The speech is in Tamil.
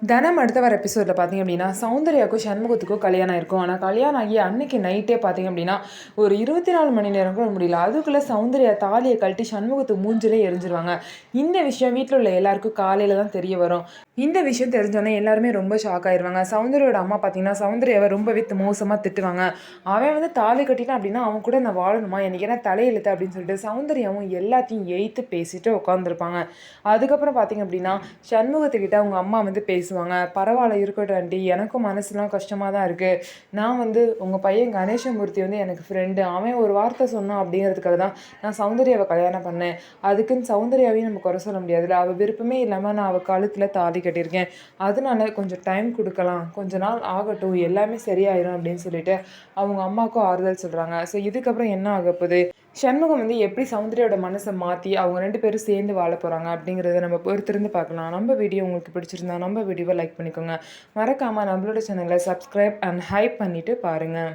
தனம் அடுத்த வர எபிசோடில் பார்த்தீங்க அப்படின்னா சௌந்தர்யாவுக்கும் சண்முகத்துக்கும் கல்யாணம் இருக்கும். ஆனால் கல்யாணம் ஆகி அன்னைக்கு நைட்டே பார்த்தீங்க அப்படின்னா ஒரு 24 மணி நேரம் கூட முடியல. அதுக்குள்ளே சௌந்தர்யா தாலியை கழட்டி சண்முகத்துக்கு மூஞ்சிலே எரிஞ்சிருவாங்க. இந்த விஷயம் வீட்டில் உள்ள எல்லாருக்கும் காலையில் தான் தெரிய வரும். இந்த விஷயம் தெரிஞ்சோன்னே எல்லாருமே ரொம்ப ஷாக் ஆயிடுவாங்க. சௌந்தர்யோட அம்மா பார்த்தீங்கன்னா சௌந்தர்யாவை ரொம்பவே மோசமாக திட்டுவாங்க. அவன் வந்து தாலி கட்டிட்டான் அப்படின்னா அவன் கூட நான் வாழணுமா, எனக்கு என்ன தலையெழுத்து அப்படின்னு சொல்லிட்டு சௌந்தர்யாவும் எல்லாத்தையும் எய்த்து பேசிட்டு உட்காந்துருப்பாங்க. அதுக்கப்புறம் பார்த்தீங்க அப்படின்னா சண்முகத்துக்கிட்ட அவங்க அம்மா வந்து பேசுவாங்க. பரவாயில்ல இருக்கட்டும் ஆண்டி, எனக்கும் மனசுலாம் கஷ்டமாக தான் இருக்குது. நான் வந்து உங்கள் பையன் கணேசமூர்த்தி வந்து எனக்கு ஃப்ரெண்டு, அவன் ஒரு வார்த்தை சொன்னான் அப்படிங்கிறதுக்காக தான் நான் சௌந்தர்யாவை கல்யாணம் பண்ணேன். அதுக்குன்னு சௌந்தர்யாவையும் நம்ம குறை சொல்ல முடியாதுல்ல. அவள் விருப்பமே இல்லாமல் நான் அவள் கழுத்தில் தாலி கட்டியிருக்கேன். அதனால கொஞ்சம் டைம் கொடுக்கலாம், கொஞ்ச நாள் ஆகட்டும், எல்லாமே சரியாயிரும் அப்படின்னு சொல்லிட்டு அவங்க அம்மாவுக்கும் ஆறுதல் சொல்கிறாங்க. ஸோ இதுக்கப்புறம் என்ன ஆக போகுது, சண்முகம் வந்து எப்படி சௌந்தர்யாவோட மனசை மாற்றி அவங்க 2 பேரும் சேர்ந்து வாழ போகிறாங்க அப்படிங்கிறத நம்ம பொறுத்திருந்து பார்க்கலாம். நம்ம வீடியோ உங்களுக்கு பிடிச்சிருந்தா நம்ம வீடியோவை லைக் பண்ணிக்கோங்க. மறக்காமல் நம்மளோட சேனலை சப்ஸ்கிரைப் அண்ட் ஹைப் பண்ணிவிட்டு பாருங்கள்.